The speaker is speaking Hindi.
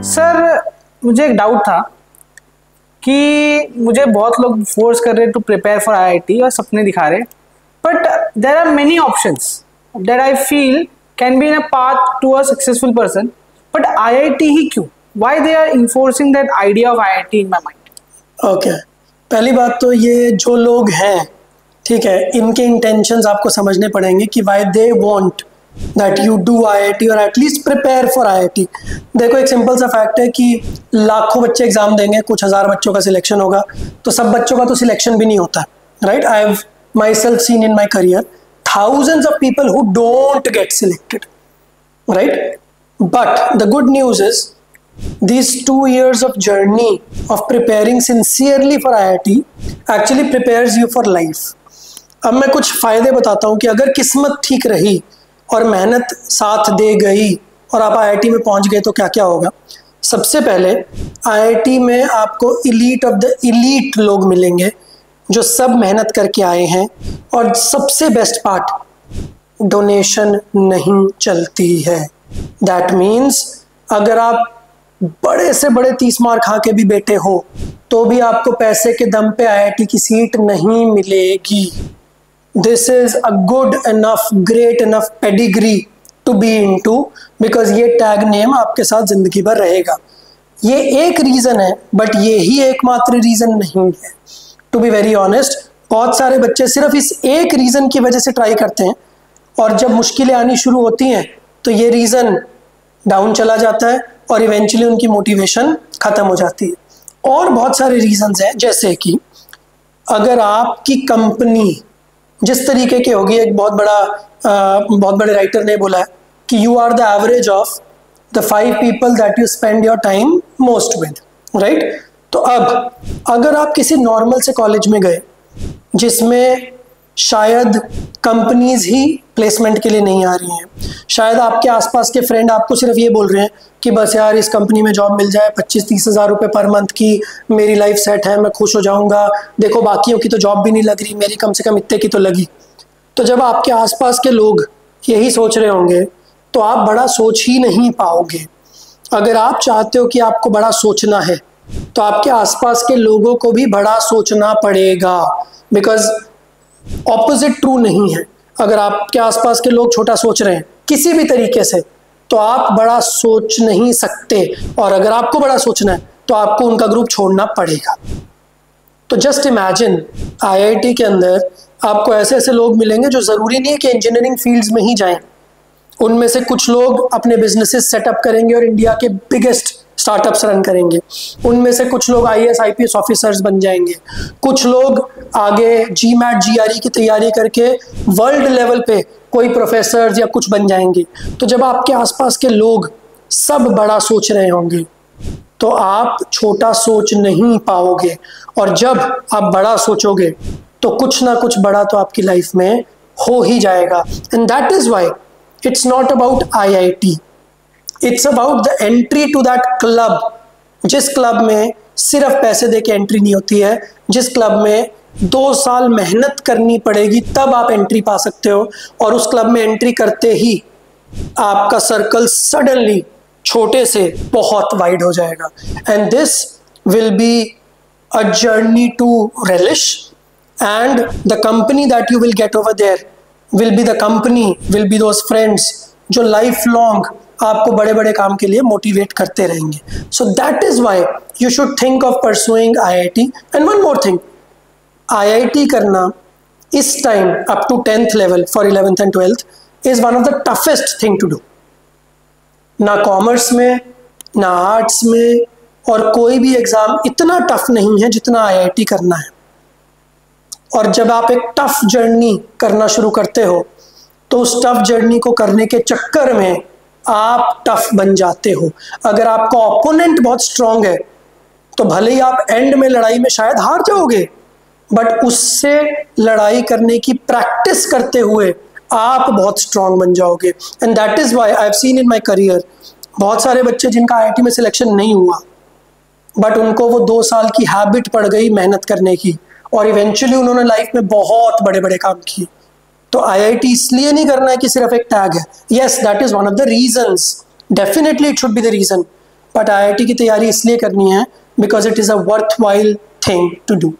सर मुझे एक डाउट था कि मुझे बहुत लोग फोर्स कर रहे टू प्रिपेयर फॉर आईआईटी और सपने दिखा रहे, but there are many options that I feel can be in a path to a successful person, but IIT ही क्यों? Why they are enforcing that idea of IIT in my mind? Okay, पहली बात तो ये जो लोग हैं, ठीक है, इनके इंटेंशंस आपको समझने पड़ेंगे कि why they want that you do IIT और एटलीस्ट प्रिपेयर फॉर आईआईटी। देखो, एक सिंपल सा फैक्ट है कि लाखों बच्चे एग्जाम देंगे, कुछ हज़ार बच्चों का सिलेक्शन होगा, तो सब बच्चों का तो सिलेक्शन भी नहीं होता, right? I have my self seen in my career thousands of people who don't get selected, right? But the good news is these 2 years of journey of preparing sincerely for IIT actually prepares you for life. अब मैं कुछ फ़ायदे बताता हूँ कि अगर किस्मत ठीक रही और मेहनत साथ दे गई और आप IIT में पहुँच गए तो क्या क्या होगा। सबसे पहले IIT में आपको elite of the elite लोग मिलेंगे जो सब मेहनत करके आए हैं, और सबसे बेस्ट पार्ट, डोनेशन नहीं चलती है। दैट मीन्स अगर आप बड़े से बड़े 30 मार खा के भी बैठे हो तो भी आपको पैसे के दम पे आईआईटी की सीट नहीं मिलेगी। This is a good enough, great enough pedigree to be into, because ये टैग नेम आपके साथ जिंदगी भर रहेगा। ये एक रीज़न है, बट ये ही एकमात्र रीज़न नहीं है। टू बी वेरी ऑनेस्ट, बहुत सारे बच्चे सिर्फ इस एक रीज़न की वजह से ट्राई करते हैं, और जब मुश्किलें आनी शुरू होती हैं तो ये रीज़न डाउन चला जाता है और इवेंचुअली उनकी मोटिवेशन ख़त्म हो जाती है। और बहुत सारे रीज़न्स हैं, जैसे कि अगर आपकी कंपनी जिस तरीके की होगी, एक बहुत बड़े राइटर ने बोला है कि you are the average of the 5 people that you spend your time most with, right? तो अब अगर आप किसी नॉर्मल से कॉलेज में गए जिसमें शायद कंपनीज ही प्लेसमेंट के लिए नहीं आ रही हैं, शायद आपके आसपास के फ्रेंड आपको सिर्फ ये बोल रहे हैं कि बस यार इस कंपनी में जॉब मिल जाए, 25-30 हज़ार रुपये पर मंथ की, मेरी लाइफ सेट है, मैं खुश हो जाऊंगा, देखो बाकियों की तो जॉब भी नहीं लग रही, मेरी कम से कम इतने की तो लगी। तो जब आपके आसपास के लोग यही सोच रहे होंगे तो आप बड़ा सोच ही नहीं पाओगे। अगर आप चाहते हो कि आपको बड़ा सोचना है तो आपके आसपास के लोगों को भी बड़ा सोचना पड़ेगा, बिकॉज ऑपोजिट ट्रू नहीं है। अगर आपके आसपास के लोग छोटा सोच रहे हैं किसी भी तरीके से तो आप बड़ा सोच नहीं सकते, और अगर आपको बड़ा सोचना है तो आपको उनका ग्रुप छोड़ना पड़ेगा। तो जस्ट इमेजिन, आईआईटी के अंदर आपको ऐसे ऐसे लोग मिलेंगे जो ज़रूरी नहीं है कि इंजीनियरिंग फील्ड्स में ही जाएं। उनमें से कुछ लोग अपने बिजनेसेस सेटअप करेंगे और इंडिया के बिगेस्ट स्टार्टअप्स रन करेंगे। उनमें से कुछ लोग आईएएस आईपीएस ऑफिसर्स बन जाएंगे। कुछ लोग आगे जीमैट जीआरई की तैयारी करके वर्ल्ड लेवल पे कोई प्रोफेसर्स या कुछ बन जाएंगे। तो जब आपके आसपास के लोग सब बड़ा सोच रहे होंगे तो आप छोटा सोच नहीं पाओगे, और जब आप बड़ा सोचोगे तो कुछ ना कुछ बड़ा तो आपकी लाइफ में हो ही जाएगा। And that is why it's not about IIT, it's about the entry to that club, जिस क्लब में सिर्फ पैसे दे के एंट्री नहीं होती है, जिस क्लब में 2 साल मेहनत करनी पड़ेगी तब आप एंट्री पा सकते हो, और उस क्लब में एंट्री करते ही आपका सर्कल सडनली छोटे से बहुत वाइड हो जाएगा। And this will be a journey to relish, and the company that you will get over there will be the company, will be those friends जो लाइफ लॉन्ग आपको बड़े बड़े काम के लिए मोटिवेट करते रहेंगे। So that is why you should think of pursuing IIT. And one more thing, IIT करना इस time up to 10th level for 11th and 12th is one of the toughest thing to do. ना कॉमर्स में, ना आर्ट्स में, और कोई भी एग्जाम इतना टफ नहीं है जितना आईआईटी करना है। और जब आप एक टफ जर्नी करना शुरू करते हो तो उस टफ जर्नी को करने के चक्कर में आप टफ बन जाते हो। अगर आपका ओपोनेंट बहुत स्ट्रांग है तो भले ही आप एंड में लड़ाई में शायद हार जाओगे, बट उससे लड़ाई करने की प्रैक्टिस करते हुए आप बहुत स्ट्रांग बन जाओगे। And that is why I have seen in my career बहुत सारे बच्चे जिनका आईआईटी में सिलेक्शन नहीं हुआ, बट उनको वो 2 साल की हैबिट पड़ गई मेहनत करने की, और इवेंचुअली उन्होंने लाइफ में बहुत बड़े बड़े काम किए। तो आईआईटी इसलिए नहीं करना है कि सिर्फ एक टैग है। Yes, that is one of the reasons, definitely it should be the reason, but IIT की तैयारी इसलिए करनी है because it is a worthwhile thing to do.